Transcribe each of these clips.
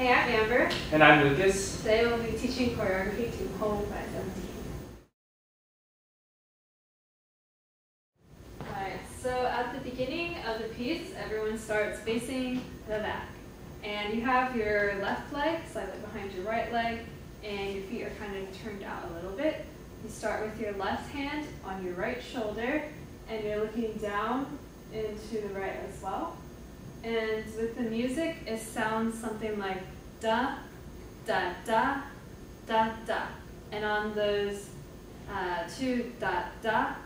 Hey, I'm Amber. And I'm Lucas. Today we'll be teaching choreography to Home by 17. Alright, so at the beginning of the piece, everyone starts facing the back. And you have your left leg slightly behind your right leg, and your feet are kind of turned out a little bit. You start with your left hand on your right shoulder, and you're looking down into the right as well. And with the music, it sounds something like da, da, da, da, da. And on those two da, da,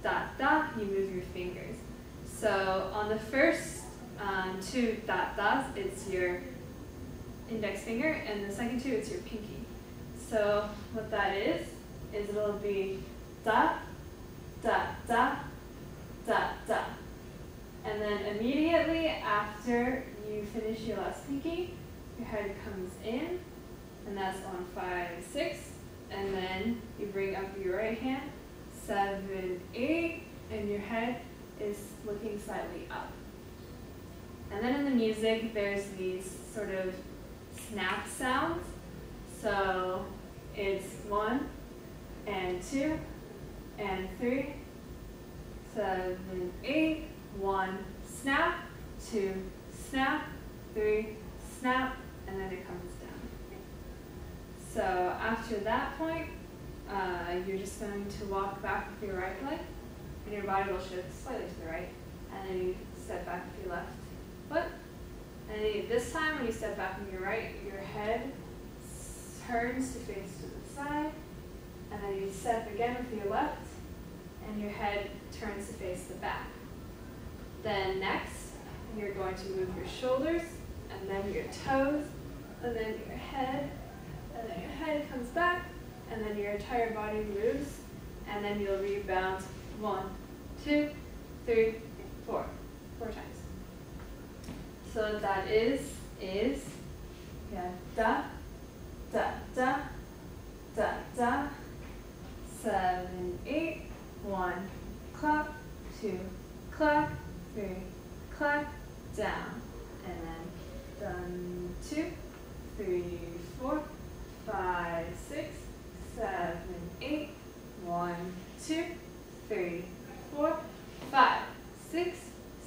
da, da, you move your fingers. So on the first two da, das, it's your index finger, and the second two, it's your pinky. So what that is it'll be da, da, da, da, da. And then immediately after you finish your last pinky, your head comes in, and that's on 5, 6. And then you bring up your right hand, 7, 8, and your head is looking slightly up. And then in the music, there's these sort of snap sounds. So it's 1 and 2 and 3, 7, 8, 1, snap, 2, snap, 3, snap, and then it comes down. So after that point, you're just going to walk back with your right leg, and your body will shift slightly to the right, and then you step back with your left foot. And this time, when you step back with your right, your head turns to face to the side, and then you step again with your left, and your head turns to face the back. Then next, you're going to move your shoulders, and then your toes, and then your head, and then your head comes back, and then your entire body moves, and then you'll rebound 1, 2, 3, 4 times. So what that is yeah, da, da, da, da, da, 7, 8, 1, clap, 2, clap, 3, clap, down, and then done 2, 3, 4, 5, 6, 7, 8, 1, 2, 3, 4, 5, 6,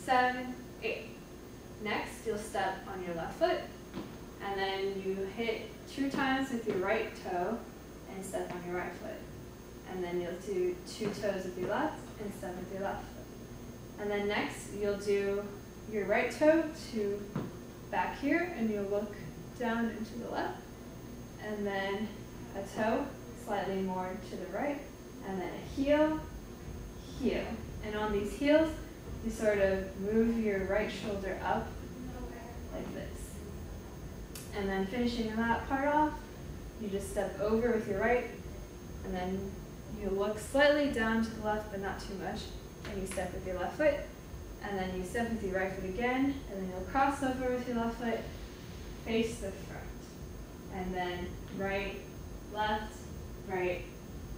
7, 8. Next, you'll step on your left foot, and then you hit 2 times with your right toe and step on your right foot. And then you'll do 2 toes with your left and step with your left foot. And then next, you'll do your right toe to back here, and you'll look down into the left, and then a toe slightly more to the right, and then a heel, heel. And on these heels, you sort of move your right shoulder up like this. And then finishing that part off, you just step over with your right, and then you look slightly down to the left, but not too much, and you step with your left foot, and then you step with your right foot again, and then you'll cross over with your left foot, face the front, and then right, left,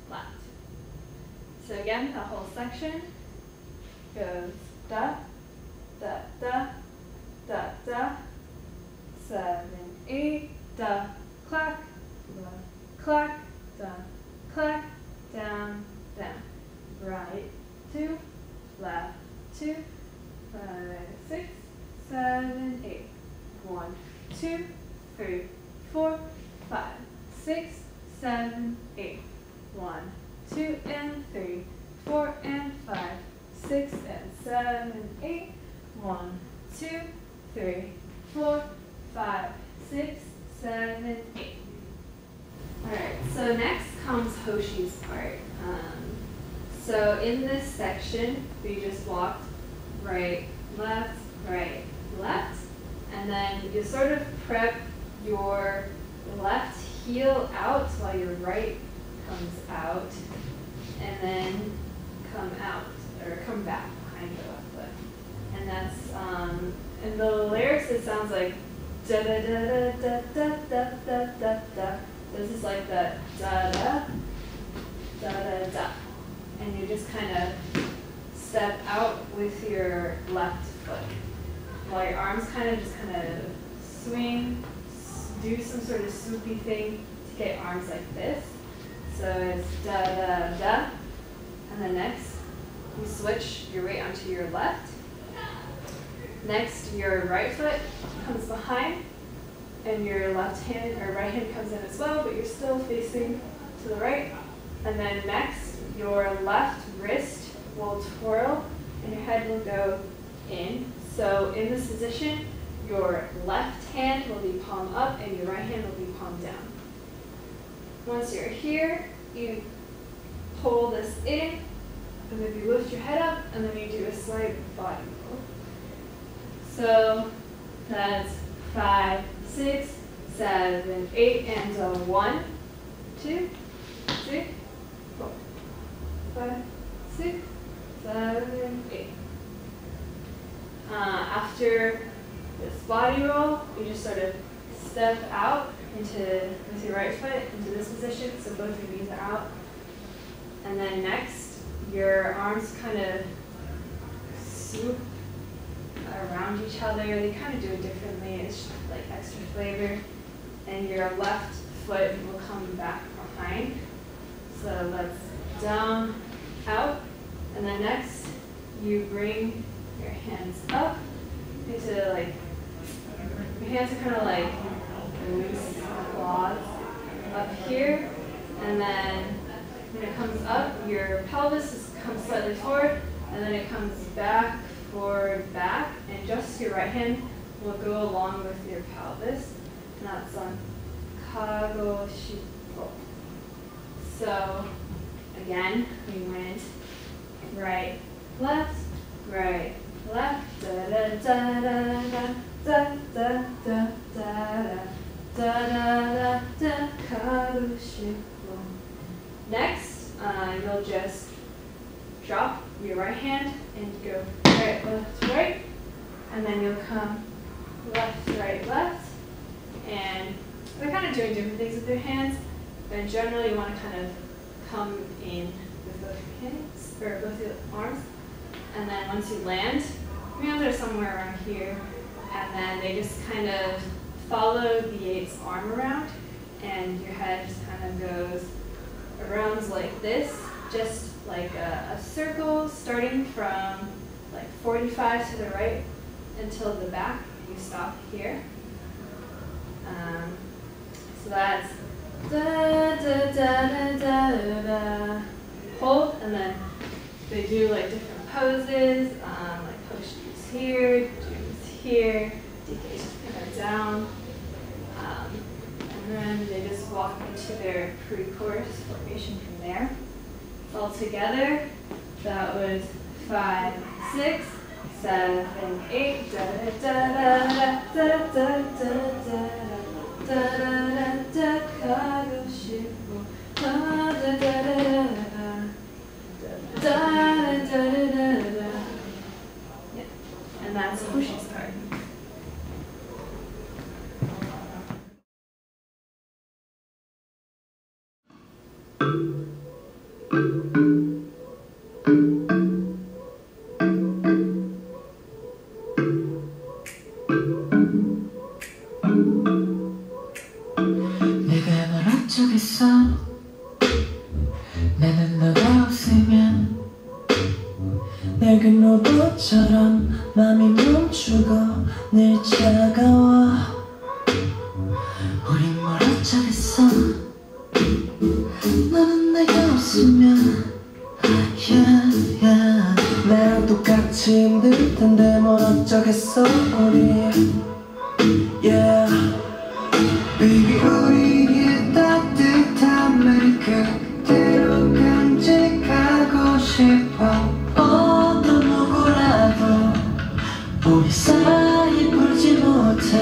left. So again, the whole section goes da, da, da, da, da, 7, 8, da, clack, clack, down, clack, down, down. Right, 2, left, 2, 5, 6, 7, 8. 1, 2, 3, 4, 5, 6, 7, 8. 1, 2, and 3, 4, and 5, 6, and 7, 8. 1, 2, 3, 4, 5, 6, 7, 8. Alright, so next comes Hoshi's part. So in this section, we just walked right, left, and then you sort of prep your left heel out while your right comes out, and then come out, or come back behind your left foot. And that's, in the lyrics it sounds like da da da da da da da da da. This is like the da da, da da da. And you just kind of step out with your left foot, while your arms kind of just swing, do do some sort of swoopy thing to get arms like this. So it's da da da, and then next you switch your weight onto your left. Next, your right foot comes behind, and your left hand or right hand comes in as well, but you're still facing to the right. And then next, your left wrist will twirl, and your head will go in. So in this position, your left hand will be palm up, and your right hand will be palm down. Once you're here, you pull this in, and then you lift your head up, and then you do a slight body roll. So that's 5, 6, 7, 8, and 1, 2, 3, 4, 5, 6, 7, 8. After this body roll, you just sort of step out with your right foot into this position, so both your knees are out. And then next, your arms kind of swoop around each other. They kind of do it differently. It's like extra flavor. And your left foot will come back behind. So that's down, out. And then next, you bring your hands up into like, your hands are kind of like loose claws up here. And then when it comes up, your pelvis comes slightly forward, and then it comes back, forward, back, and just your right hand will go along with your pelvis. And that's on kago shippo. So again, we went right, left, da da da da da da da da da da da kago shippo. Next, you'll just drop your right hand and go right, left, right, and then you'll come left, right, and they're kind of doing different things with their hands, but in general you want to kind of come in with both your hands, or both your arms, and then once you land, your hands are somewhere around here, and then they just kind of follow the eight's arm around, and your head just kind of goes around like this, just like a circle starting from like 45 to the right until the back. You stop here. So that's da da da da da da. Hold, and then they do like different poses, like push knees here, knees here, DK just kind of down. And then they just walk into their pre-chorus formation from there. All together, that was 5, 6, 7, 8, da da da da da da da da da da kago shippo, da da da da da da da da da. Yeah, and that's Hoshi's part. 내가 널 어쩌겠어 나는 너가 없으면 낡은 로봇처럼 맘이 멈추고 늘 차가워 우린 뭘 어쩌겠어 너는 내가 없으면 yeah, yeah. 나랑 똑같이 힘들 텐데 뭘 어쩌겠어 우리 yeah. Baby 우리의 따뜻함을 그대로 간직하고 싶어 어떤 누구라도 우리 사이 풀지 못해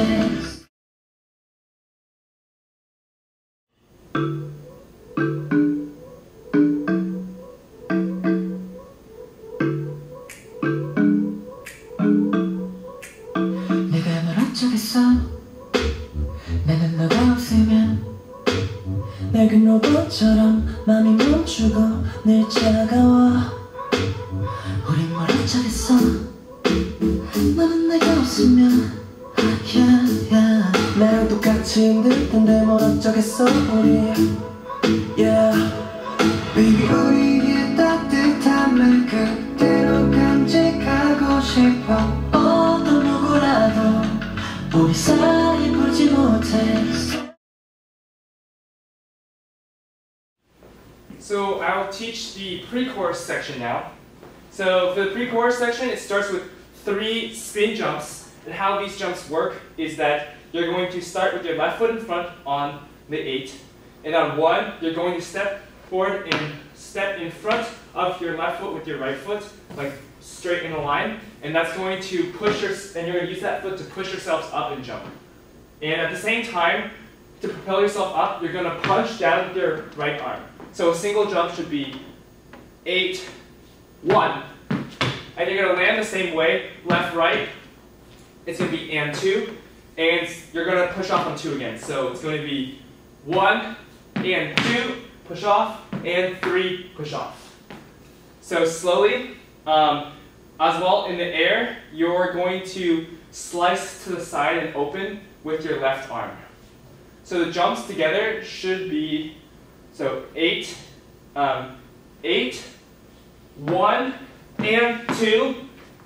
내가 널 어쩌겠어 나는 너가 없으면 낡은 로봇처럼 맘이 멈추고 늘 차가워 우린 뭘 어쩌겠어 너는 내가 없으면 yeah, yeah. 나랑 똑같이 같이 힘들 텐데 뭘 어쩌겠어 우리 Yeah Baby 우리의 따뜻함을 그대로 간직하고 싶어 어떤 누구라도 우리 사이 보지 못해 So I'll teach the pre-chorus section now. So for the pre-chorus section, it starts with 3 spin jumps. And how these jumps work is that you're going to start with your left foot in front on the 8. And on 1, you're going to step forward and step in front of your left foot with your right foot, like straight in a line. And that's going to push and you're going to use that foot to push yourselves up and jump. And at the same time, to propel yourself up, you're going to punch down with your right arm. So a single jump should be 8, 1. And you're going to land the same way, left, right. It's going to be and 2. And you're going to push off on 2 again. So it's going to be 1 and 2, push off, and 3, push off. So slowly, as well in the air, you're going to slice to the side and open with your left arm. So the jumps together should be, so 8, 8, 1, and 2,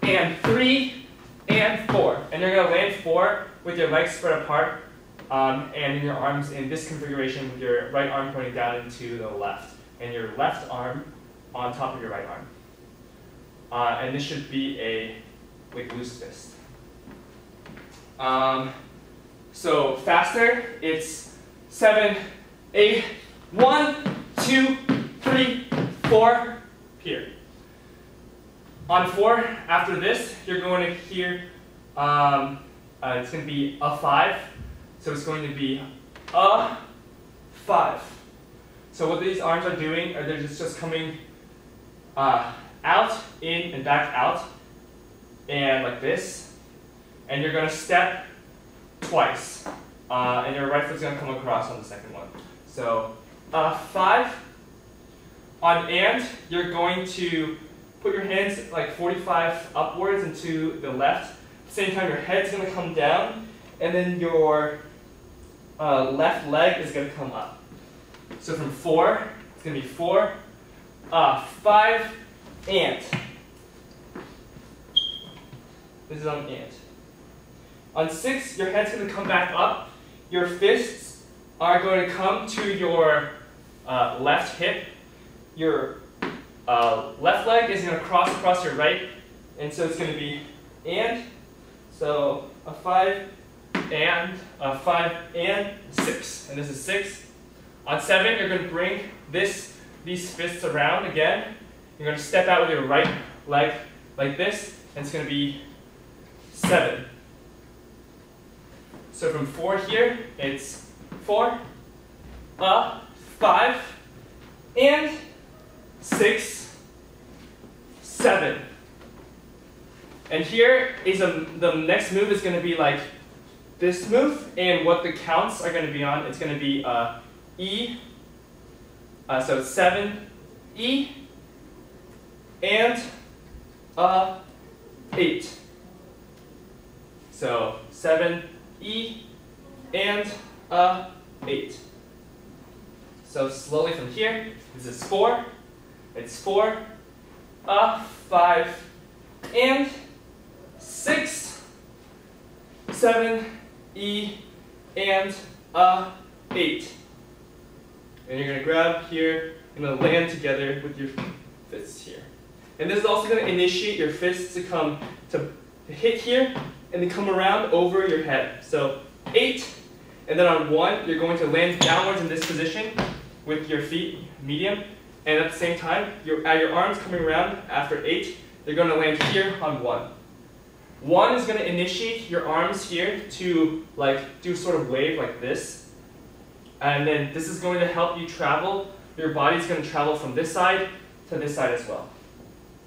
and 3, and 4. And you're going to land 4 with your legs spread apart and in your arms in this configuration with your right arm pointing down into the left and your left arm on top of your right arm. And this should be a loose fist. So faster, it's 7, 8, 1, 2, 3, 4, here. On 4, after this, you're going to hear, it's going to be a 5. So it's going to be a 5. So what these arms are doing, are they're just coming out, in, and back out, and like this. And you're going to step twice. And your right foot's going to come across on the second one. So 5. On and, you're going to put your hands like 45 upwards into the left. At the same time, your head's going to come down, and then your left leg is going to come up. So from 4, it's going to be 4, 5, and. This is on and. On 6, your head's going to come back up. Your fists are going to come to your left hip. Your left leg is going to cross across your right, and so it's going to be and. So a 5 and a 5 and 6, and this is 6. On 7, you're going to bring these fists around again. You're going to step out with your right leg like this, and it's going to be 7. So from 4 here, it's 4, 5, and 6, 7. And here is the next move is going to be like this move, and what the counts are going to be on, it's going to be E, so 7, E, and 8. So 7, E, and 8. So slowly from here, this is 4, it's 4, 5, and 6, 7, E, and 8. And you're going to grab here, and then land together with your fists here. And this is also going to initiate your fists to come to hit here, and then come around over your head. So 8, and then on 1, you're going to land downwards in this position with your feet medium, and at the same time, your arms coming around after 8, you're going to land here on 1. 1 is going to initiate your arms here to like do sort of wave like this. And then this is going to help you travel. Your body's going to travel from this side to this side as well.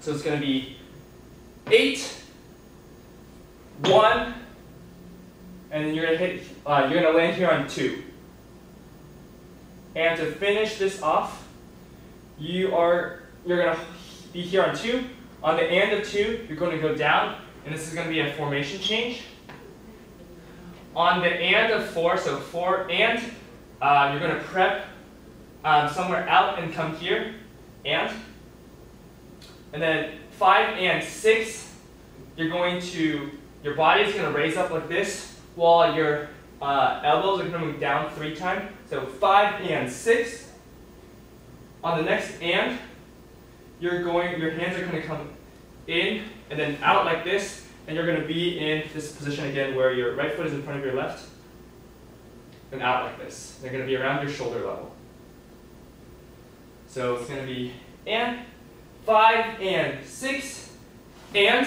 So it's going to be 8, 1, and then you're going to hit. You're going to land here on 2. And to finish this off, you're going to be here on 2. On the and of 2, you're going to go down, and this is going to be a formation change. On the and of 4, so 4 and, you're going to prep somewhere out and come here, and then 5 and 6, your body is going to raise up like this, while your elbows are coming down 3 times. So 5 and 6. On the next and, your hands are going to come in and then out like this, and you're going to be in this position again where your right foot is in front of your left, and out like this. They're going to be around your shoulder level. So it's going to be and 5 and 6, and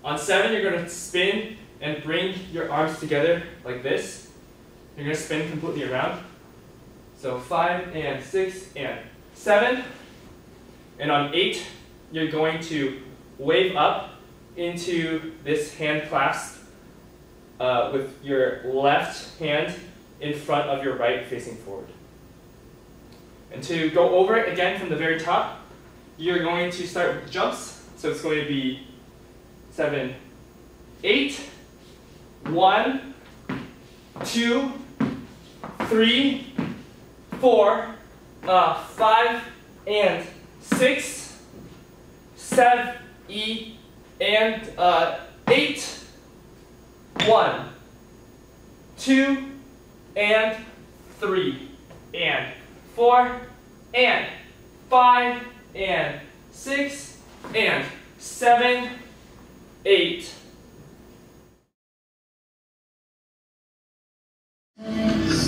on 7 you're going to spin and bring your arms together like this. You're going to spin completely around. So 5 and 6 and 7. And on 8, you're going to wave up into this hand clasp with your left hand in front of your right facing forward. And to go over it again from the very top, you're going to start with the jumps. So it's going to be 7, 8, 1, 2, 3, 4, 5, and 6, 7, and 8, 1, 2, and 3, and 4, and 5, and 6, and 7, 8.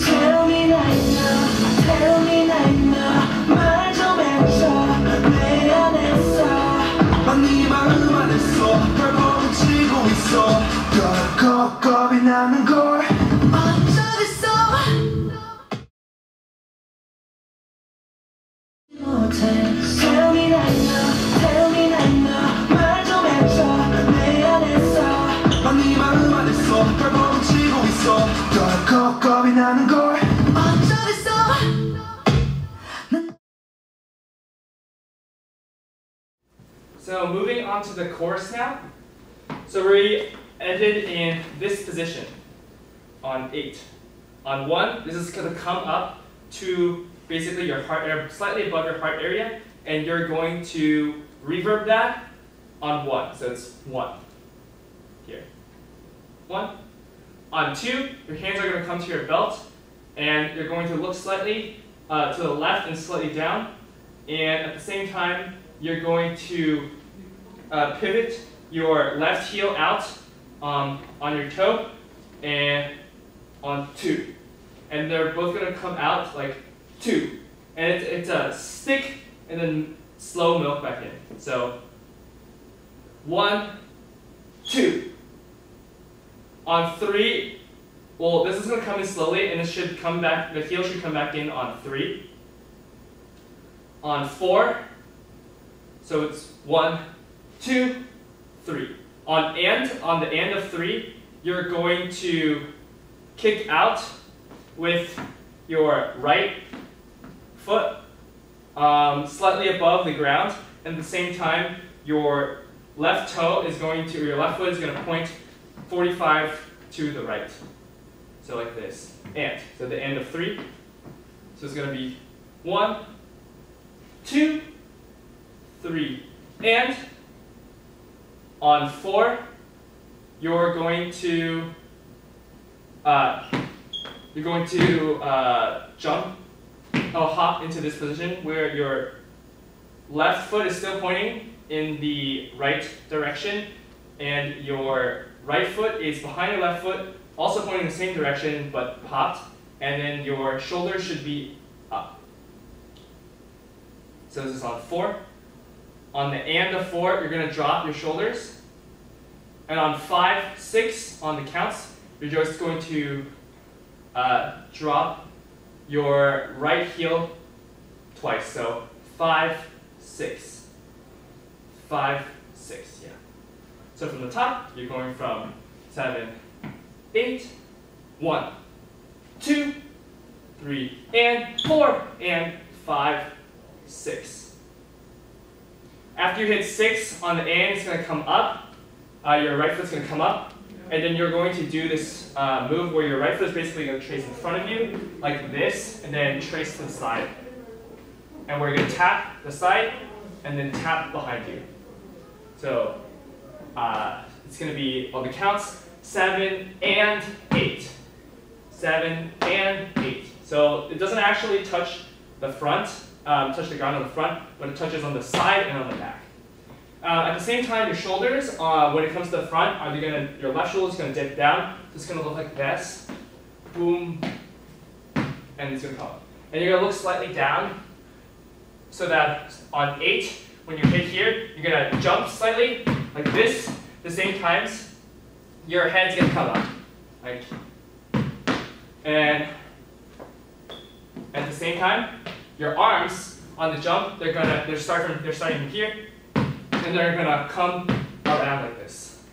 Tell me right now, 말 좀 해줘. 내 안에서 네 마음 안에서 널 멈추고 있어. 겁이 나는 걸 어쩌겠어. Tell me right now, 말 좀 해줘. 내 안에서 네 마음 안에서 널 멈추고 있어. 겁이 나는 걸 어쩌겠어. So moving on to the chorus now. So we ended in this position on 8. On 1, this is going to come up to basically your heart area, slightly above your heart area, and you're going to reverb that on 1. So it's 1 here. 1. On 2, your hands are going to come to your belt, and you're going to look slightly to the left and slightly down, and at the same time, you're going to pivot your left heel out on your toe and on 2. And they're both going to come out like 2. And it's a stick and then slow milk back in. So 1, 2. On 3, well, this is going to come in slowly, and it should come back, the heel should come back in on 3. On 4, so it's 1, 2, 3. On the and of 3, you're going to kick out with your right foot slightly above the ground, and at the same time, your left foot is going to point 45 to the right. So like this. And. So the end of 3. So it's going to be 1, 2, 3. And on 4, you're going to hop into this position where your left foot is still pointing in the right direction, and your right foot is behind your left foot, also pointing in the same direction but hopped, and then your shoulders should be up. So this is on 4. On the and of 4, you're going to drop your shoulders. And on 5, 6, on the counts, you're just going to drop your right heel twice. So 5, 6. 5, 6, yeah. So from the top, you're going from 7, 8, 1, 2, 3, and 4, and 5, 6. After you hit 6 on the and, it's going to come up. Your right foot's going to come up, and then you're going to do this move where your right foot is basically going to trace in front of you, like this, and then trace to the side. And we're going to tap the side, and then tap behind you. So it's going to be, on the counts, 7 and 8. 7 and 8. So it doesn't actually touch the front, touch the ground on the front, but it touches on the side and on the back. At the same time, your shoulders, when it comes to the front, your left shoulder is going to dip down. So it's going to look like this. Boom. And it's going to come up. And you're going to look slightly down so that on 8, when you hit here, you're going to jump slightly like this. At the same times, your head's going to come up. Like, and at the same time, your arms on the jump, they're starting from here, and they're gonna come around like this.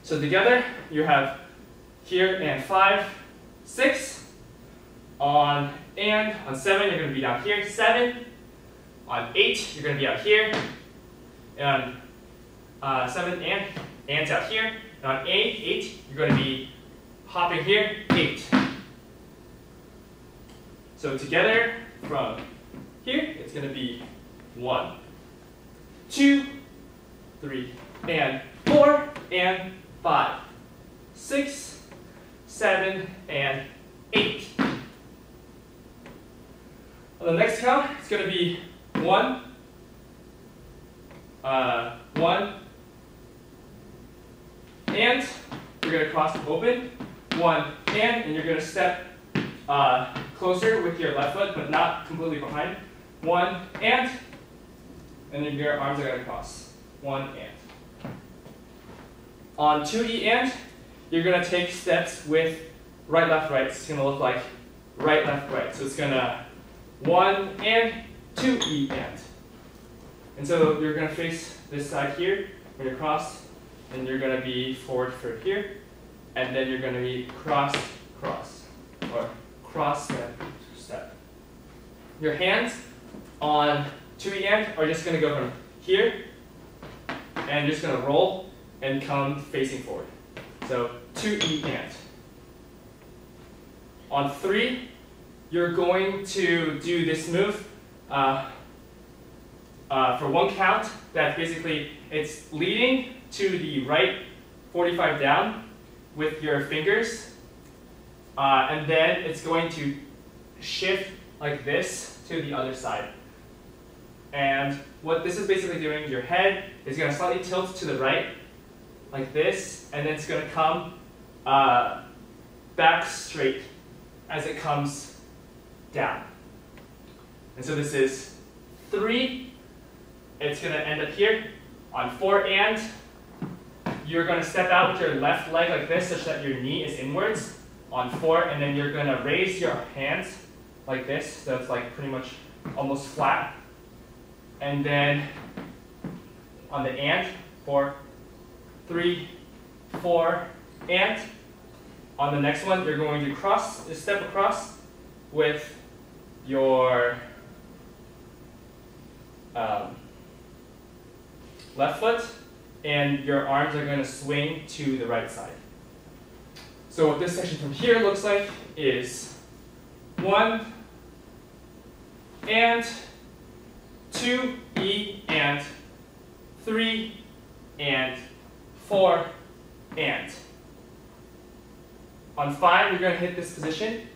So together, you have here and 5, 6. On 7, you're gonna be down here. 7. On 8, you're gonna be out here. And 7 and out here. And on 8, you're gonna be hopping here. 8. So together from here, it's going to be 1, 2, 3, and 4, and 5, 6, 7, and 8. On the next count, it's going to be 1, 1, and you're going to cross open, 1, and you're going to step closer with your left foot, but not completely behind. 1, and then your arms are going to cross. 1, and. On 2E and, you're going to take steps with right, left, right. It's going to look like right, left, right. So it's going to 1 and 2E and. And so you're going to face this side here when you're crossed, and you're going to be forward for here, and then you're going to be cross, cross, or cross, step, step. Your hands on 2E and are just going to go from here and just going to roll and come facing forward. So 2E and. On 3, you're going to do this move for 1 count. That basically it's leading to the right 45 down with your fingers. And then it's going to shift like this to the other side. And what this is basically doing, your head is going to slightly tilt to the right, like this, and then it's going to come back straight as it comes down. And so this is 3. It's going to end up here. On 4 and, you're going to step out with your left leg like this, such that your knee is inwards. On 4, and then you're going to raise your hands like this, so it's like pretty much almost flat. And then on the and, 4, 3, 4, and on the next one, you're going to step across with your left foot, and your arms are going to swing to the right side. So what this section from here looks like is 1 and 2 E and 3 and 4 and. On 5, you're going to hit this position.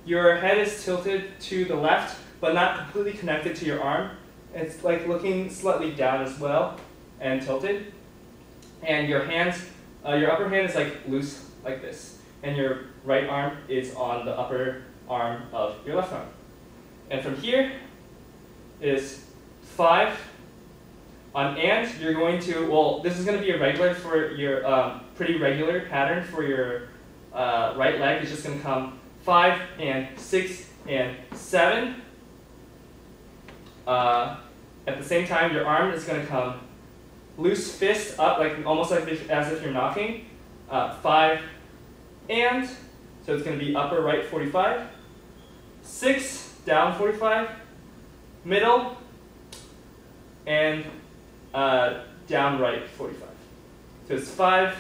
Your head is tilted to the left, but not completely connected to your arm. It's like looking slightly down as well and tilted. And your hands, your upper hand is like loose like this. And your right arm is on the upper arm of your left arm. And from here is 5. On and, you're going to, well, this is going to be a regular for your, pretty regular pattern for your right leg. It's just going to come 5 and 6 and 7. At the same time, your arm is going to come loose fist up, like almost like as if you're knocking. 5 and, so it's going to be upper right 45. 6, down 45. Middle, and down right 45. So it's 5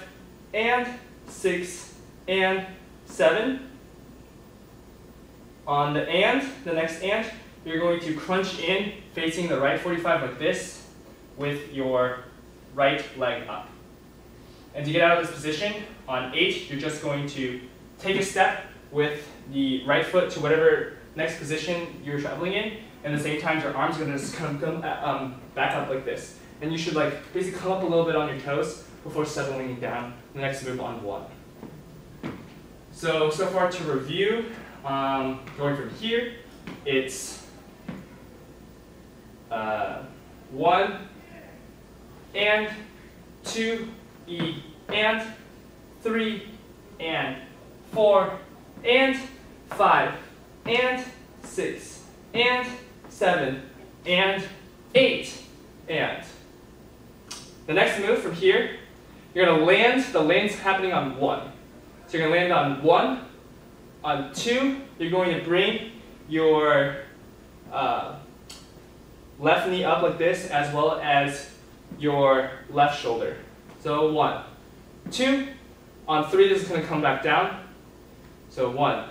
and 6, and 7. On the next and, you're going to crunch in facing the right 45 like this with your right leg up. And to get out of this position, on 8, you're just going to take a step with the right foot to whatever next position you're traveling in, and at the same time your arms are going to just come back up like this. And you should like basically come up a little bit on your toes before settling down the next move on 1. So far to review, going from here, it's 1 and 2 E and 3 and 4 and 5 and 6 and 7 and 8 and. The next move from here, you're going to land, the land's happening on 1. So you're going to land on 1, on 2, you're going to bring your left knee up like this as well as your left shoulder. So 1, 2, on 3 this is going to come back down. So 1,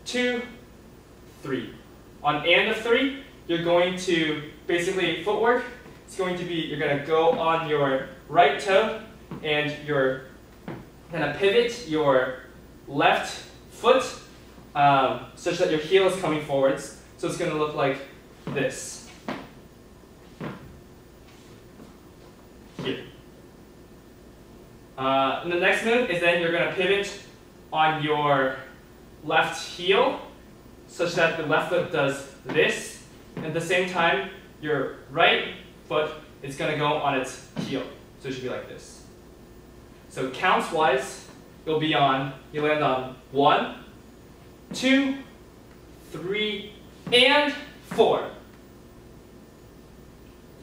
2, 3. On and of 3, you're going to basically footwork. It's going to be, you're going to go on your right toe and you're going to pivot your left foot such that your heel is coming forwards. So it's going to look like this. Here. And the next move is then you're going to pivot on your left heel such that the left foot does this. And at the same time, your right foot is going to go on its heel. So it should be like this. So counts wise, you land on 1, 2, 3, and 4.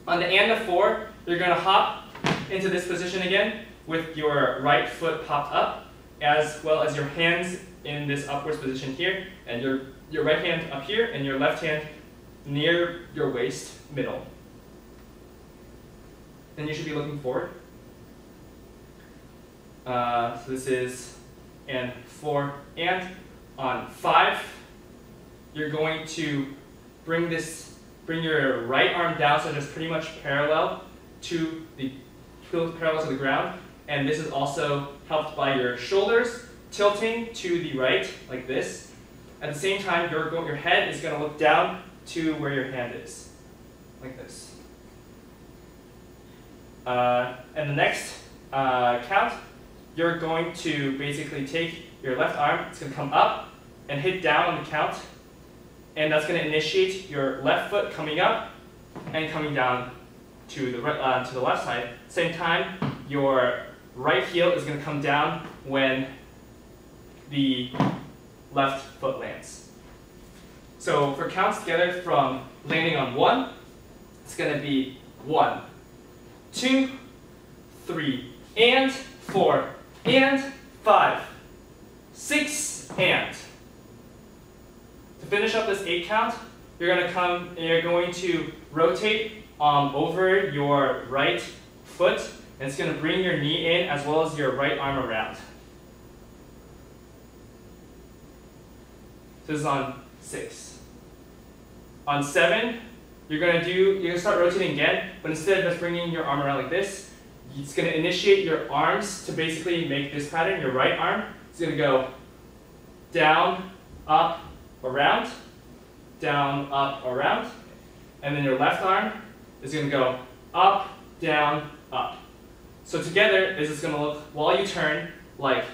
On the and of 4, you're going to hop into this position again with your right foot popped up, as well as your hands in this upwards position here, and your right hand up here, and your left hand near your waist, middle. Then you should be looking forward. So this is and 4, and on 5, you're going to bring your right arm down so it's pretty much parallel to the ground, and this is also helped by your shoulders tilting to the right like this. At the same time, your head is going to look down to where your hand is, like this. And the next count, you're going to basically take your left arm, it's going to come up and hit down on the count, and that's going to initiate your left foot coming up and coming down to the left side. Same time, your right heel is going to come down when the left foot lands. So for counts together from landing on 1, it's going to be 1, 2, 3, and 4, and 5, 6, and. To finish up this 8 count, you're going to rotate over your right foot, and it's going to bring your knee in as well as your right arm around. So this is on 6. On 7, you're going to start rotating again, but instead of just bringing your arm around like this, it's going to initiate your arms to basically make this pattern. Your right arm is going to go down, up, around, down, up, around, and then your left arm is going to go up, down, up. So together, this is going to look, while you turn, like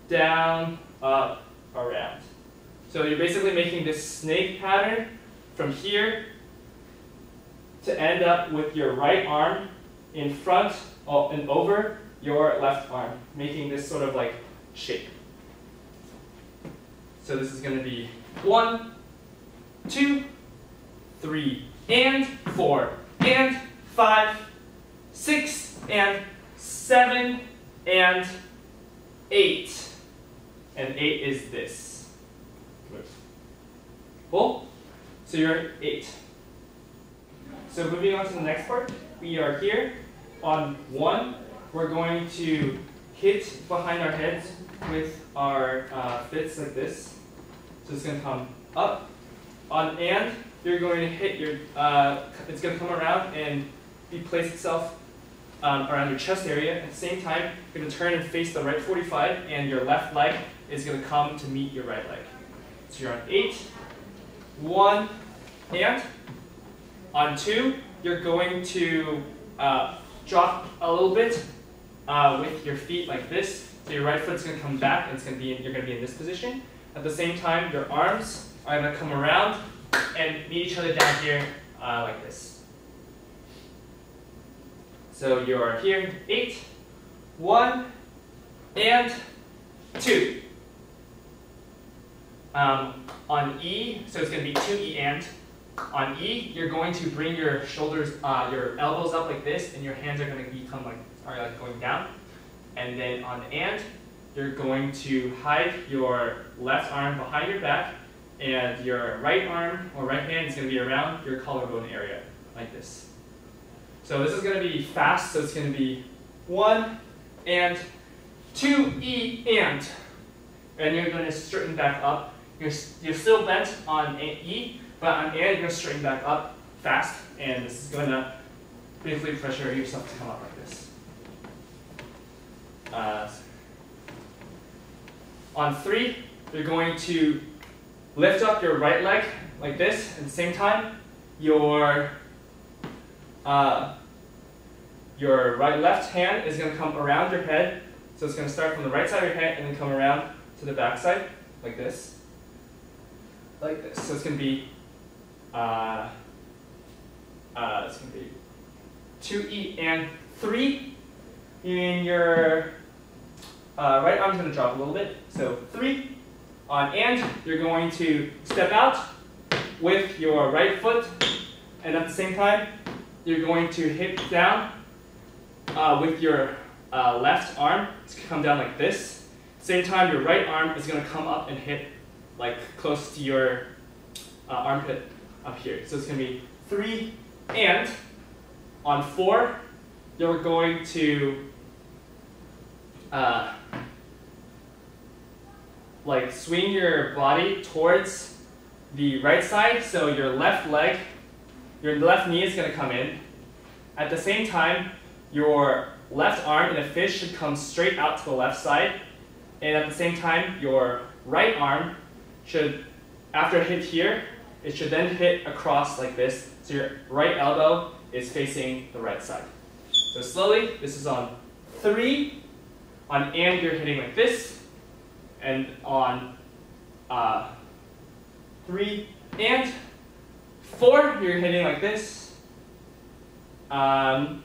down, up, around. So you're basically making this snake pattern from here to end up with your right arm in front and over your left arm, making this sort of like shape. So this is going to be 1, 2, 3, and 4, and 5, 6, and 7, and 8. And 8 is this. Cool? So you're at 8. So moving on to the next part, we are here on 1. We're going to hit behind our heads with our fists like this. So it's going to come up. On and, you're going to hit your, it's going to come around and place itself around your chest area. At the same time, you're going to turn and face the right 45, and your left leg is going to come to meet your right leg. So you're on 8, 1, and on 2, you're going to drop a little bit with your feet like this. So your right foot is going to come back, and it's going to be you're going to be in this position. At the same time, your arms are going to come around and meet each other down here like this. So you're here, 8, 1, and 2. On E, so it's going to be 2E and. On E, you're going to bring your shoulders, your elbows up like this, and your hands are going to become like going down. And then on and, you're going to hide your left arm behind your back, and your right arm or right hand is going to be around your collarbone area, like this. So this is going to be fast, so it's going to be 1 and 2E and. And you're going to straighten back up. You're still bent on E, but on and you're going to straighten back up fast, and this is going to basically pressure yourself to come up like this. On 3, you're going to lift up your right leg like this. At the same time, your left hand is going to come around your head. So it's going to start from the right side of your head and then come around to the back side like this. Like this. So it's going to be 2E and 3. In your right arm's going to drop a little bit. So 3. On and, you're going to step out with your right foot, and at the same time, you're going to hit down with your left arm. It's going to come down like this. Same time, your right arm is going to come up and hit like close to your armpit up here. So it's going to be 3 and. On 4, you're going to like swing your body towards the right side, so your left leg, your left knee is going to come in. At the same time, your left arm in a fish should come straight out to the left side, and at the same time, your right arm should, after it hit here, it should then hit across like this, so your right elbow is facing the right side. So slowly, this is on 3, on and you're hitting like this, and on 3 and 4, you're hitting like this. And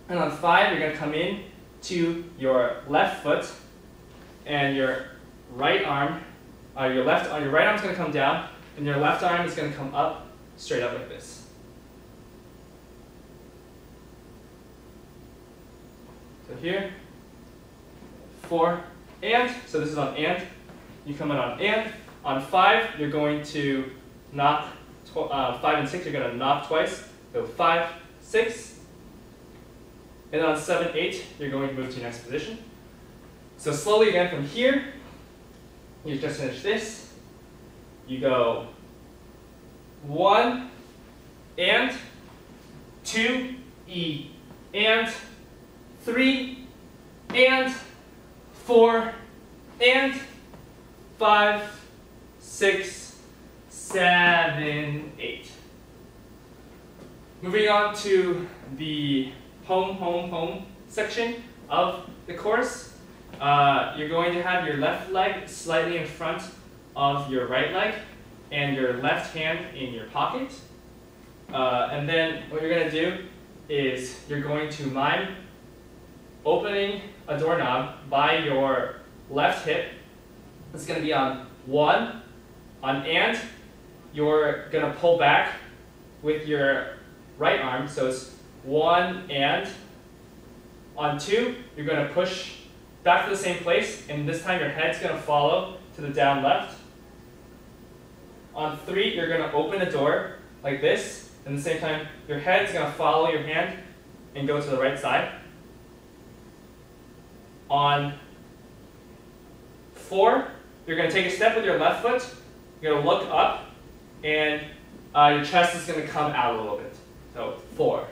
on 5, you're going to come in to your left foot, and your right arm, your right arm is going to come down, and your left arm is going to come up, straight up like this. So here, 4 and, so this is on and, you come in on and. On 5, you're going to knock, 5 and 6, you're going to knock twice, so 5, 6. And then on 7, 8, you're going to move to your next position. So slowly again from here, you just finish this. You go 1 and 2 E and 3 and 4 and 5, 6, 7, 8. Moving on to the home section of the course. You're going to have your left leg slightly in front of your right leg and your left hand in your pocket. And then what you're going to do is you're going to mime opening a doorknob by your left hip. It's going to be on 1. On and, you're going to pull back with your right arm. So it's 1 and. On 2, you're going to push back to the same place, and this time your head's going to follow to the down left. On 3, you're going to open the door like this, and at the same time, your head's going to follow your hand and go to the right side. On 4, you're going to take a step with your left foot. You're going to look up, and your chest is going to come out a little bit. So 4.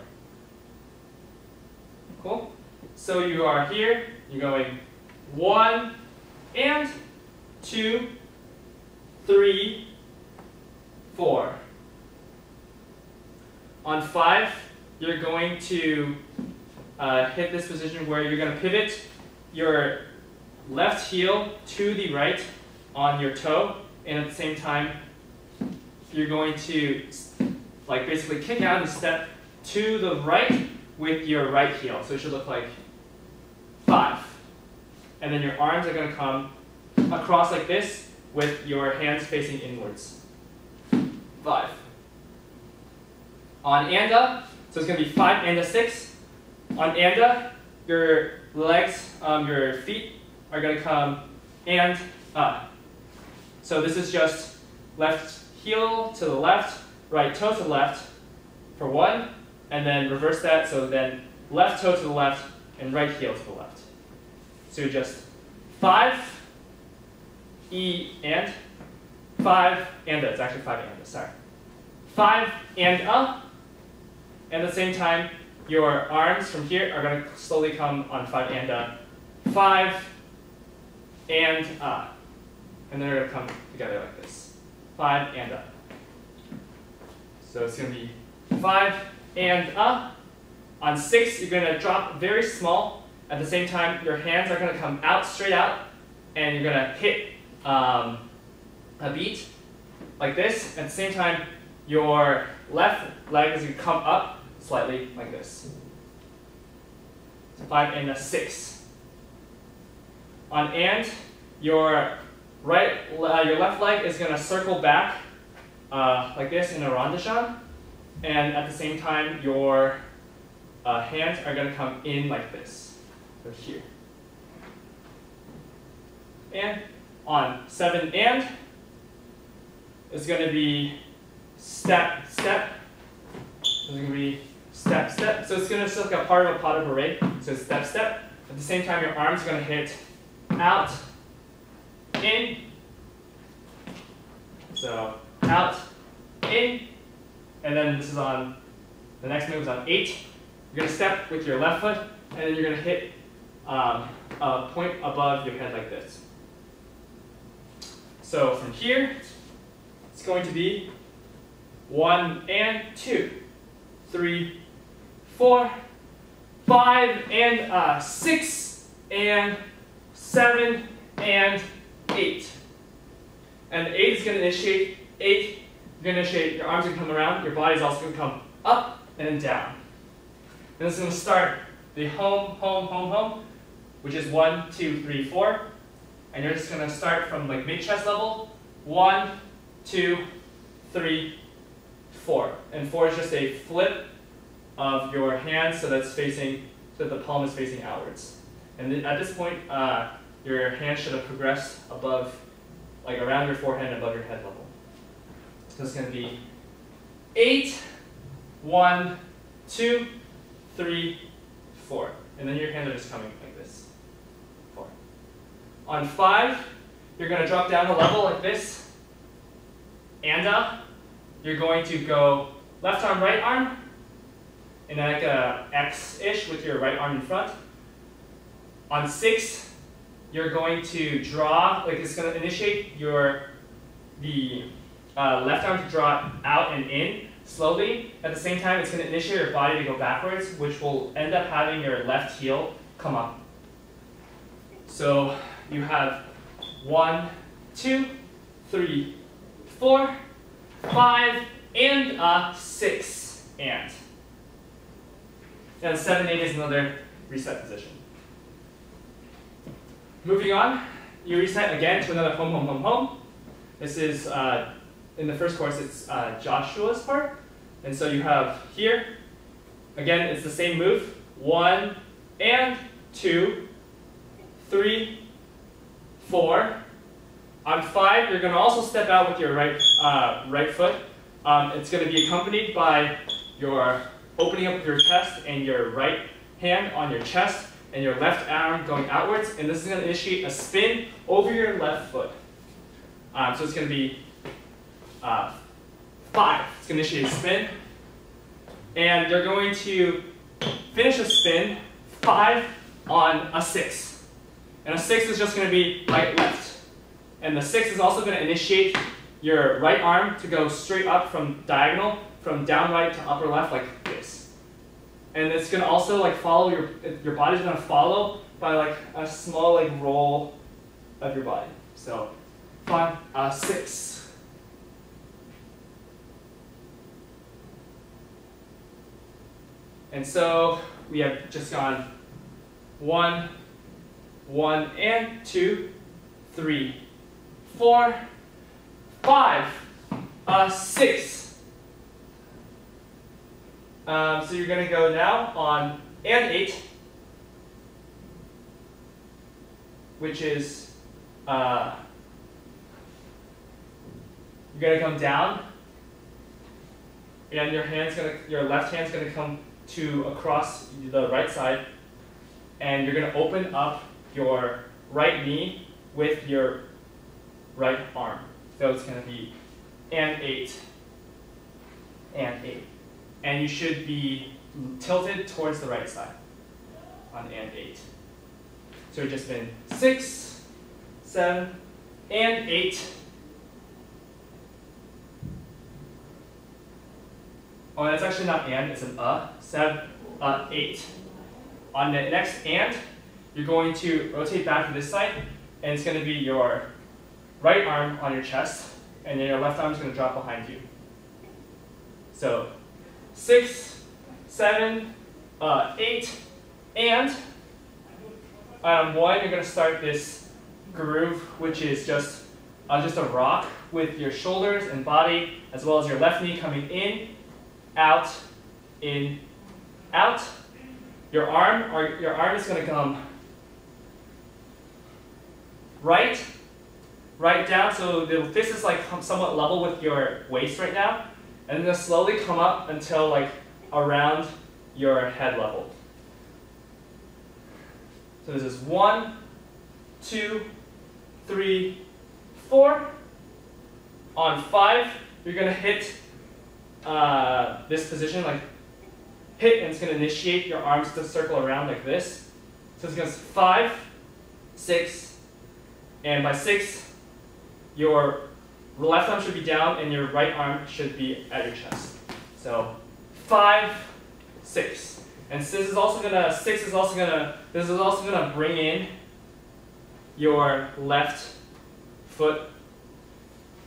Cool? So you are here. You're going 1 and 2, 3, 4. On 5, you're going to hit this position where you're going to pivot your left heel to the right on your toe, and at the same time, you're going to like basically kick out and step to the right with your right heel. So it should look like 5. And then your arms are going to come across like this with your hands facing inwards. 5. On anda, so it's going to be 5 and a 6. On anda, your legs, your feet are going to come and up. So this is just left heel to the left, right toe to the left for 1, and then reverse that, so then left toe to the left and right heel to the left. So just 5, E and 5 and it's actually 5 and sorry. 5 and up, and at the same time, your arms from here are going to slowly come on 5 and 5 and and then they're going to come together like this. 5 and up. So it's going to be 5 and up. On 6, you're going to drop very small. At the same time, your hands are going to come out, straight out, and you're going to hit a beat like this. At the same time, your left leg is going to come up slightly like this. So 5 and 6. On and, your left leg is going to circle back like this in a rondation, and at the same time, your hands are going to come in like this. So here. And on 7 and, it's going to be step, step. It's going to be step, step. So it's going to look like a part of a pot of array. So step, step. At the same time, your arms are going to hit out, in. So out, in. And then this is on, the next move is on 8. You're going to step with your left foot, and then you're going to hit a point above your head like this. So from here, it's going to be 1 and 2, 3, 4, 5 and 6 and 7 and 8. And 8 is going to initiate 8. You're going to initiate, your arms are going to come around, your body is also going to come up and then down. And this is going to start the home, home, home, home, which is 1, 2, 3, 4. And you're just going to start from like mid-chest level. 1, 2, 3, 4. And 4 is just a flip of your hands so that's facing, so that the palm is facing outwards. And then at this point, your hands should have progressed above, like around your forehead and above your head level. So it's going to be 8, 1, 2, 3, 4. And then your hands are just coming like this. 4. On 5, you're going to drop down a level like this. And you're going to go left arm, right arm, and like a X-ish with your right arm in front. On 6, you're going to draw, like it's going to initiate the left arm to draw out and in slowly. At the same time, it's going to initiate your body to go backwards, which will end up having your left heel come up. So you have 1, 2, 3, 4, 5, and 6, and. Then 7, 8 is another reset position. Moving on, you reset again to another home, home, home, home. This is, in the first course, it's Joshua's part. And so you have here, again, it's the same move. 1 and 2, 3, 4. On 5, you're going to also step out with your right foot. It's going to be accompanied by your opening up your chest and your right hand on your chest. and your left arm going outwards, and this is going to initiate a spin over your left foot. So it's going to be 5. It's going to initiate a spin, and you're going to finish a spin 5 on a 6. And a 6 is just going to be right, left. And the 6 is also going to initiate your right arm to go straight up from diagonal, from down right to upper left like this. And it's going to also like follow your body's going to follow by like a small like roll of your body. So 5, 6. And so we have just gone 1, 1 and 2, 3, 4, 5, 6. So you're going to go now on and 8, which is you're going to come down, and your left hand's going to come to across the right side, and you're going to open up your right knee with your right arm. So it's going to be and 8, and 8. And you should be tilted towards the right side on and 8. So we've just been 6, 7, and 8. Oh, that's actually not and, it's an 7, 8. On the next and, you're going to rotate back to this side, and it's going to be your right arm on your chest, and then your left arm is going to drop behind you. So 6, 7, 8, and on 1, you're going to start this groove, which is just a rock with your shoulders and body, as well as your left knee coming in, out. Your arm is going to come right down, so this is like somewhat level with your waist right now. And then slowly come up until like around your head level. So this is 1, 2, 3, 4. On 5, you're going to hit this position, like hit, and it's going to initiate your arms to circle around like this. So it's going to 5, 6, and by 6, your left arm should be down and your right arm should be at your chest. So 5, 6. And this is also gonna bring in your left foot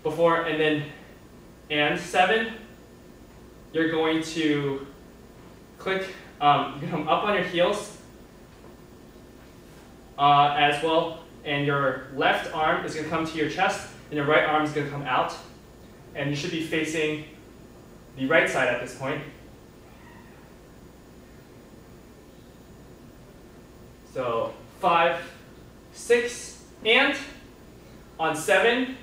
before, and then and 7, you're going to click, you can come up on your heels as well, and your left arm is going to come to your chest, and your right arm is going to come out, and you should be facing the right side at this point. So 5, 6, and on 7,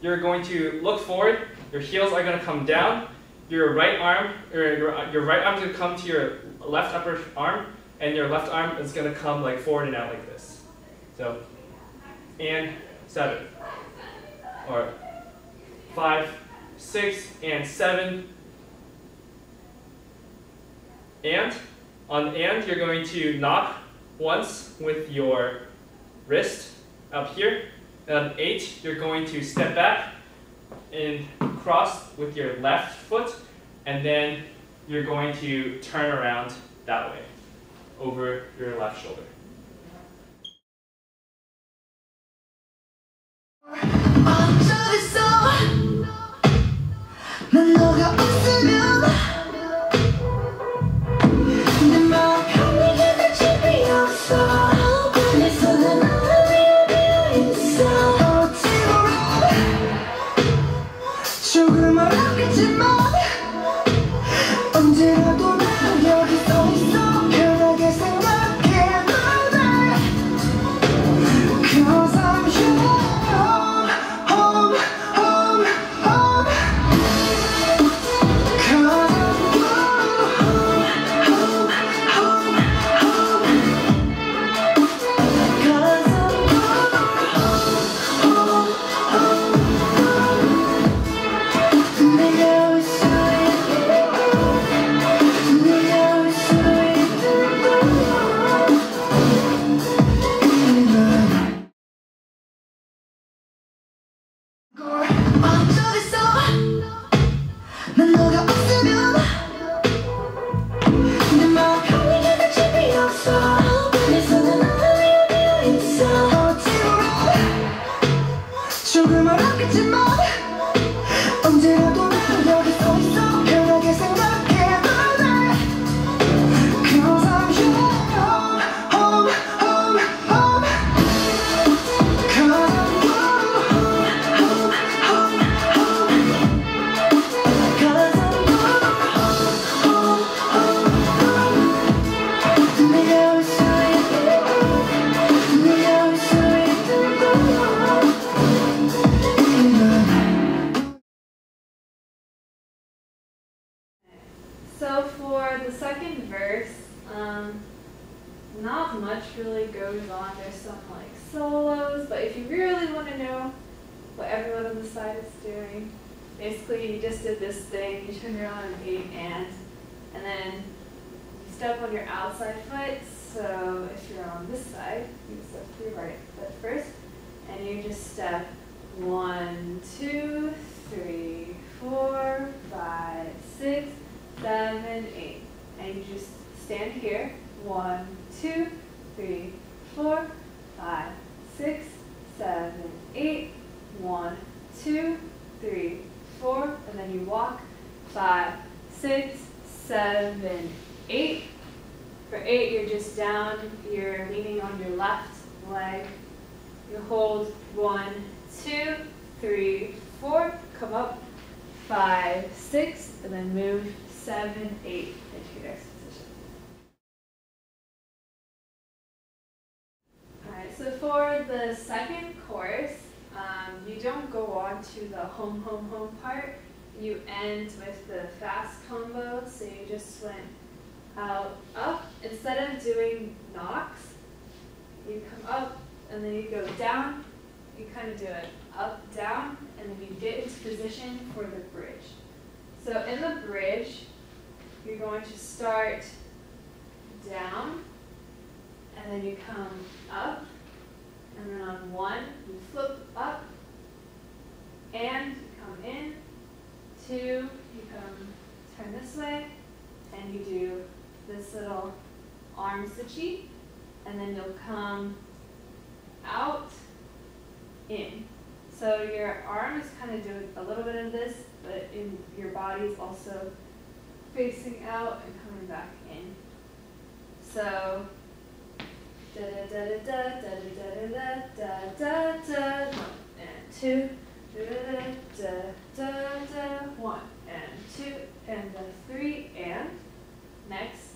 you're going to look forward. Your heels are going to come down. Your right arm, or your right arm is going to come to your left upper arm, and your left arm is going to come like forward and out like this. So, and 7, or 5, 6, and 7, and on and you're going to knock once with your wrist up here. And on 8, you're going to step back and cross with your left foot, and then you're going to turn around that way over your left shoulder. 언제라도 난 여기 서 있어 편하게 생각해 not much really goes on. There's some like solos, but if you really want to know what everyone on the side is doing, basically you just did this thing, you turn around and 8 and then you step on your outside foot. So if you're on this side, you step to your right foot first, and you just step 1, 2, 3, 4, 5, 6, 7, 8. And you just stand here. 1, 2, 3, 4, 5, 6, 7, 8. 1, 2, 3, 4. And then you walk. 5, 6, 7, 8. For 8, you're just down. You're leaning on your left leg. You hold 1, 2, 3, 4. Come up. 5, 6, and then move 7, 8 into your next position. Alright, so for the second course, you don't go on to the home, home, home part. You end with the fast combo, so you just went out, up. Instead of doing knocks, you come up, and then you go down. You kind of do it up, down, and then you get into position for the bridge. So in the bridge, you're going to start down, and then you come up, and then on 1, you flip up, and you come in. 2, you turn this way, and you do this little arm switchy, and then you'll come out, in. So your arm is kind of doing a little bit of this, but your body is also facing out and coming back in. So da da da da da da da da da da. 1 and 2. Da da da da da. 1 and 2 and 3 and. Next,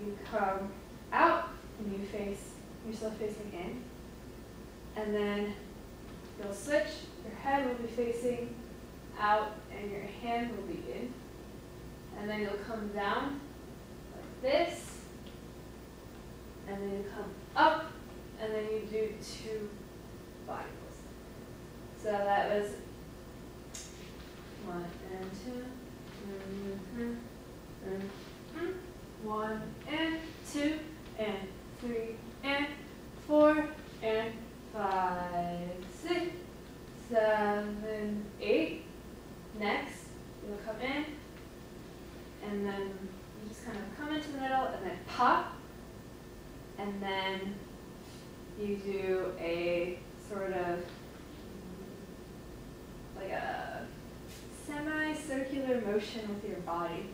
you come out and you face. You're still facing in, and then you'll switch. Your head will be facing out and your hand will be in. And then you'll come down like this. And then you come up. And then you do 2 body pulls. So that was 1 and 2. 1 and 2 and 3 and 4 and 5, 6, 7, 8. Next, you'll come in, and then you just kind of come into the middle, and then pop, and then you do a sort of like a semi-circular motion with your body.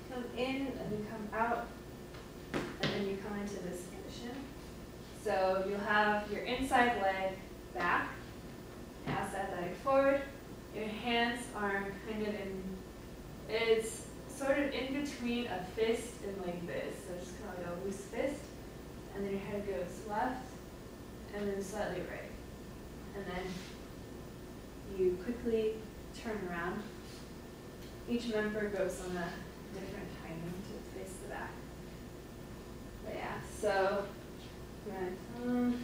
Come in, and you come out, and then you come into this position. So you'll have your inside leg back, outside leg forward. Your hands are kind of it's sort of in between a fist and like this. So just kind of like a loose fist. And then your head goes left, and then slightly right. And then you quickly turn around. Each member goes on a different timing to face the back. But yeah, so da da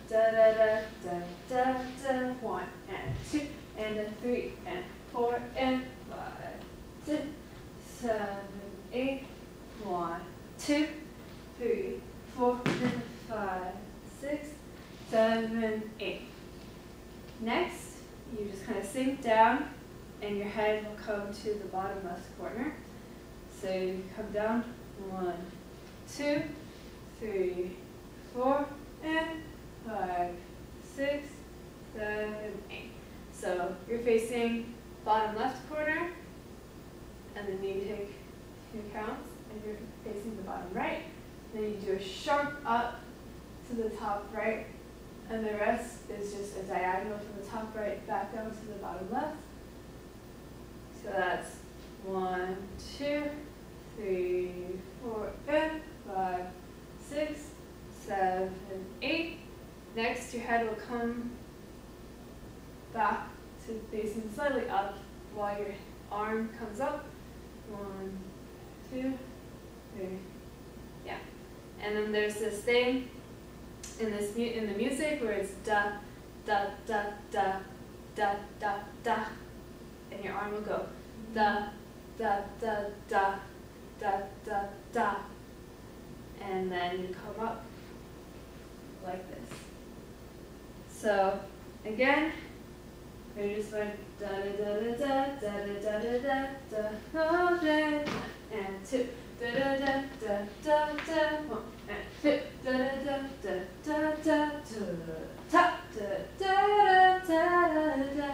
da da da da. 1 and 2 and 3 and 4 and 5, 6, 7, 8. 1, 2, 3, 4 and 5, 6, 7, 8. Next, you just kind of sink down, and your head will come to the bottom left corner. So you come down. 1, 2, 3, 4, and 5, 6, 7, 8. So you're facing bottom left corner, and then you take 2 counts, and you're facing the bottom right. Then you do a sharp up to the top right, and the rest is just a diagonal from the top right back down to the bottom left. So that's 1, 2, 3, 4, and 5, 6, 7, 8. Next, your head will come back to facing slightly up while your arm comes up. 1, 2, 3. Yeah. And then there's this thing in the music where it's da da da da da da da, and your arm will go da da da da da da da, and then you come up like this. So again, we just went da da da da da da da da da da, and 2 da da da da da da, 1 and 2 da da da da da da, ta da da da da da,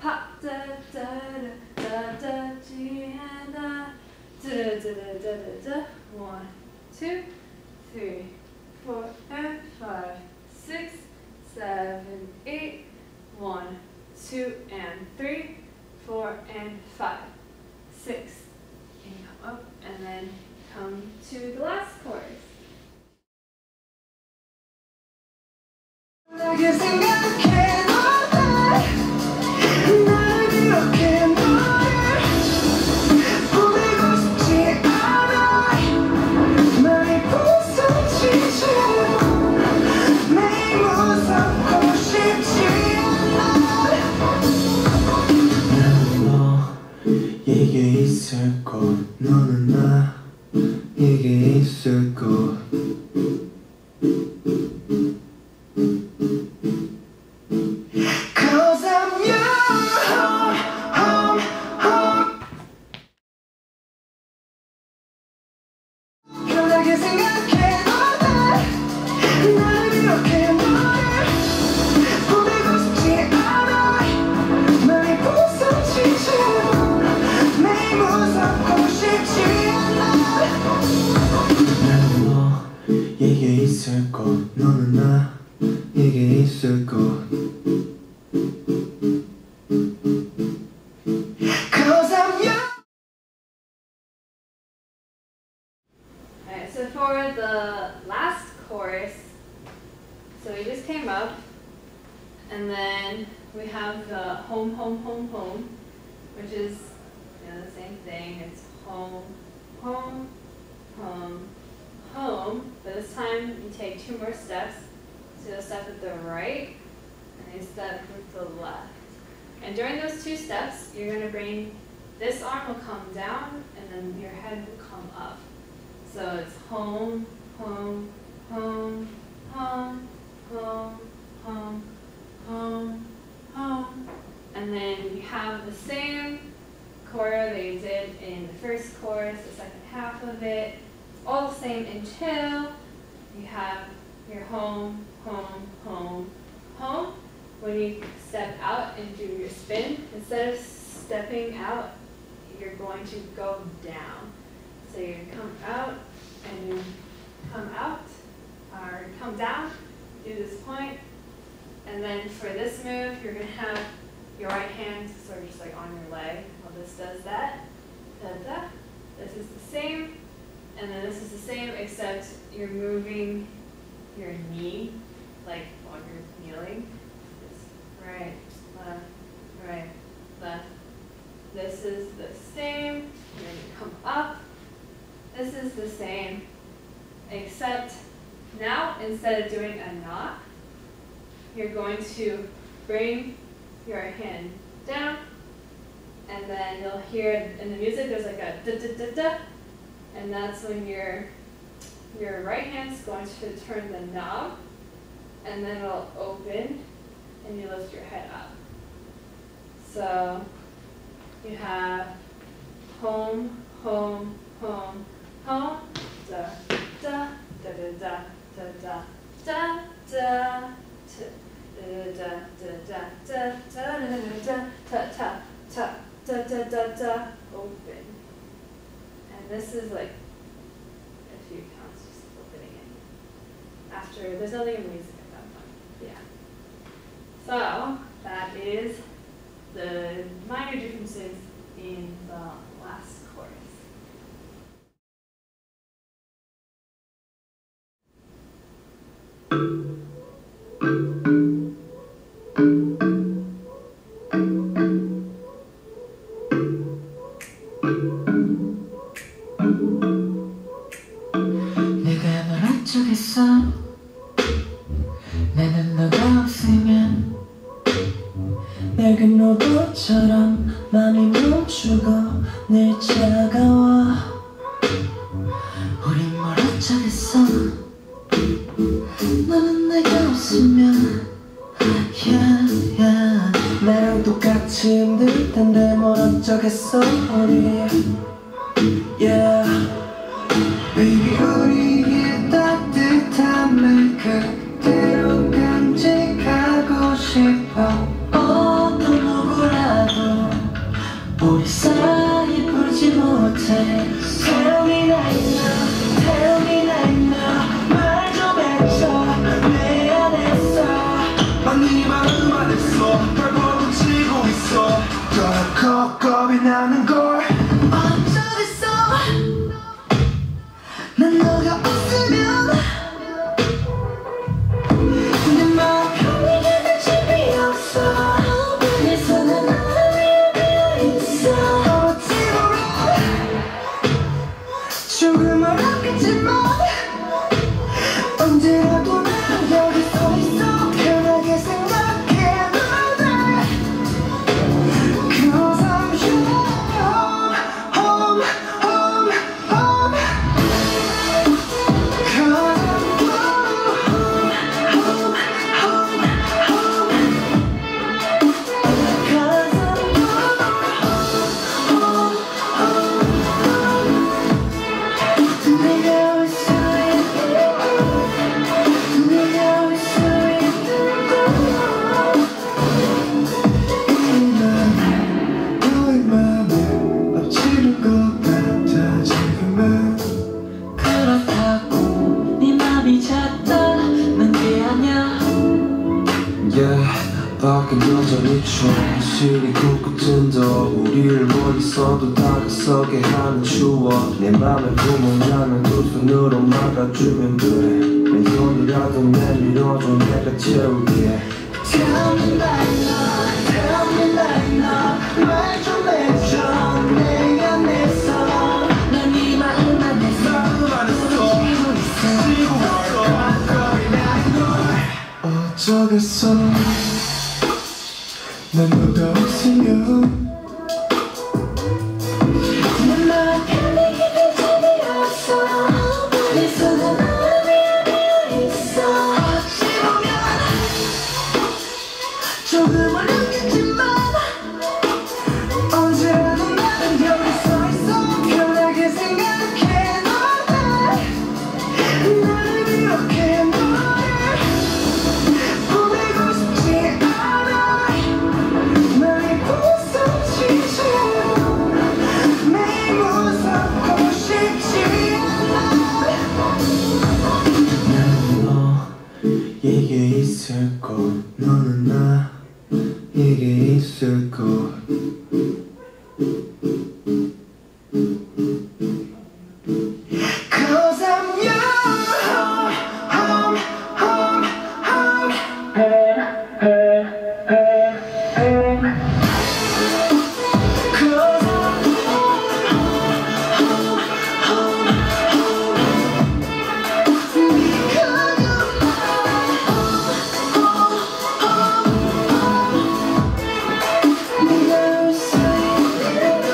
pop da da da da, G and da da da da da. 1, 2, 3, 4 and 5, 6, 7, 8. 1, 2 and 3, 4 and 5, 6, and come up, and then come to the last chorus. 얘게 있을 것 너는 나에게 있을 것 Cause I'm your home 편하게 생각해 너는 날 이렇게 너를 보내고 싶지 않아 많이 부서지지 매일 무섭고 싶지 않아 나는 너에게 있을 것 너는 나에게 있을 것 Cause I'm young. Alright, so for the last chorus, so we just came up, and then we have the home, home, home, home, which is the same thing. It's home, home, home, home, but this time you take 2 more steps. So you'll step with the right, and you step with the left. And during those 2 steps, you're going to bring, this arm will come down, and then your head will come up. So it's home, home, home, home, home, home, home, home. And then you have the same choreo that you did in the first chorus, the second half of it. It's all the same until you have your home, home, home, home. When you step out and do your spin, instead of stepping out, you're going to go down. So you come out and you come out, or come down, do this point, and then for this move, you're going to have your right hand sort of just like on your leg while this does that. Da, da. This is the same, and then this is the same, except you're moving your knee like while you're kneeling. Right, left. This is the same, and then you come up. This is the same, except now instead of doing a knock, you're going to bring your hand down, and then you'll hear in the music there's like a da da da da, and that's when your right hand's going to turn the knob, and then it'll open, and you lift your head up. So you have home, home, home, home, da da da da da da da da da. Da da da da da da da ta ta ta da da da open, and this is like a few counts, just opening it. After there's nothing in music at that point, yeah. So that is the minor differences in the last chorus. 내가 말했죠 어쩌겠어 나는 너가 없으면 낡은 로봇처럼 맘이 멈추고 늘 차가워 우린 뭘 어쩌겠어 너는 내가 없으면 yeah, yeah. 나랑 똑같이 힘들 텐데 뭘 어쩌겠어 우리 yeah. Baby 우리의 따뜻함을 그대로 간직하고 싶어 어떤 누구라도 우리 사이 풀지 못해 Tell me right now, tell me right now 말 좀 해줘 내 안에서 네 마음 안에서 널 붙이고 있어 겁이 나는 걸 어쩌겠어 난 너가 없으면 내 마음 편히 가질 집이 없어 내 손은 나 위에 비어있어 어찌보면 조금 어렵겠지만 언제라도 난 여기 서 있어 편하게 생각해도 돼 Cause I'm your home, home, home Cause I'm your home, home, home, home Cause I'm your home, home, home 내가 있어 내가 있어 너의 맘에 엎치는 것 같아 지금은 그렇다고 네 맘이 잤다 난 게 아냐 Yeah 밖엔 여전히 추워 실이 굳굳은 더 우리를 멀리서도 다가서게 하는 추억 내 맘에 구멍나는 두 손으로 막아주면 돼 왼손이라도 내밀어줘 내가 채울게 Tell me like now, tell me like now 말 좀 해줘 내 안에서 난 네 마음 안에서 지고 있어 겁이 나는 걸 어쩌겠어 난 너가 없으면 내 마음 편히 기댈 집이 없어 내 손은 나 위에 비어있어 어찌 보면 조금 어렵겠지만 언제라도 나는 여기 서 있어 편하게 생각해도 돼 나를 이렇게 너를 보내고 싶지 않아 많이 부서지지 매일 무섭고 싶지 않아 나는 너에게 있을 것 너는 나에게 있을 것 Cause I'm your home, home, home, home Cause I'm your home, home, home Because you're my home, home, home 네가 웃어 있는 걸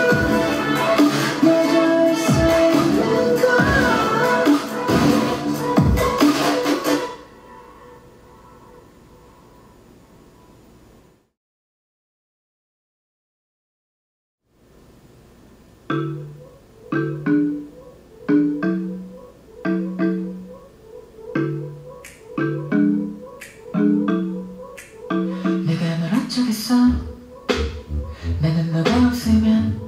내가 웃어 있는 걸 내가 널 어쩌겠어 나는 너가 없으면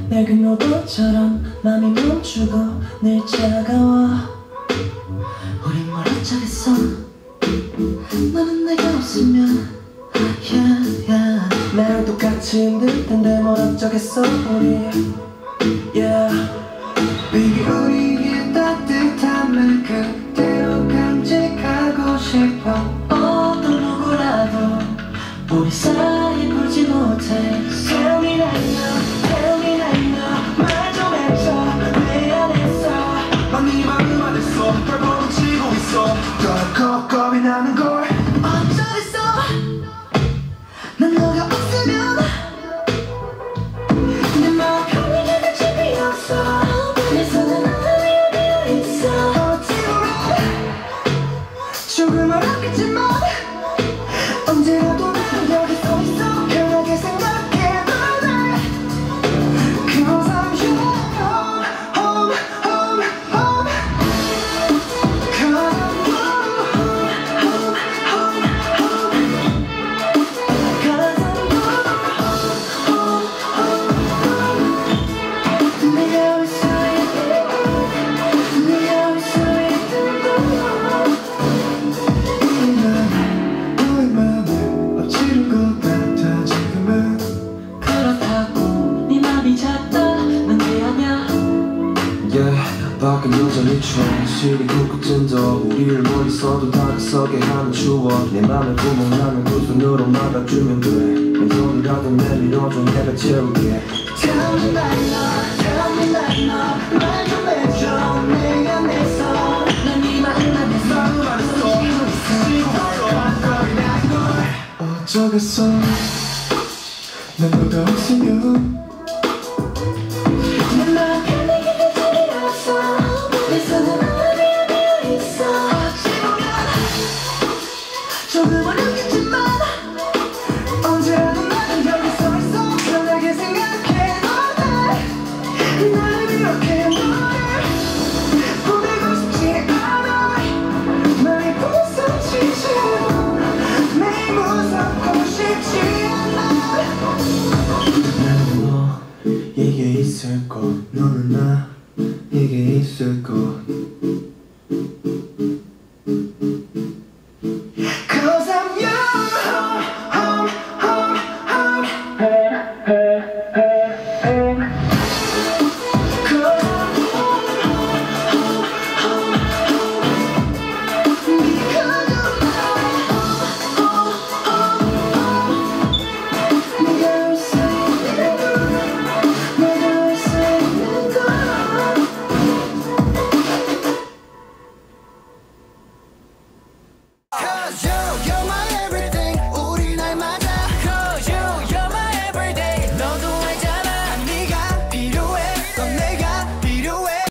낡은 로봇처럼 맘이 멈추고 늘 차가워 우린 뭘 어쩌겠어 너는 내가 없으면 yeah, yeah. 나랑 똑같이 힘들 텐데 뭘 어쩌겠어 우리 yeah. Baby 우리의 따뜻함을 그대로 간직하고 싶어 어떤 누구라도 우리 사이 풀지 못해 Tell me right now, tell me right now 말 좀 해줘 내 안에서 네 마음 안에서 현실이 굳건진 더 우리를 멀리서도 다가서게 하는 추억 내 맘에 구멍나면 두 손으로 막아주면 돼 왼손이라도 내밀어줘 내가 채울게 Tell me like 너 말 좀 해줘 내 안에서 난 네 마음 안에서 어쩌겠어 난 너가 없으면 내 맘 흘리게 될 일이 없어 내 손은 너를 위해 있어 어찌 보면 조금 어렵겠지만 언제라도 나는 여기 서 있어 편하게 생각해 너를 나를 이렇게 너를 보내고 싶지 않아 많이 부서지지 매일 무섭고 싶지 않아 나는 너에게 있을 것 너는 나에게 있을 것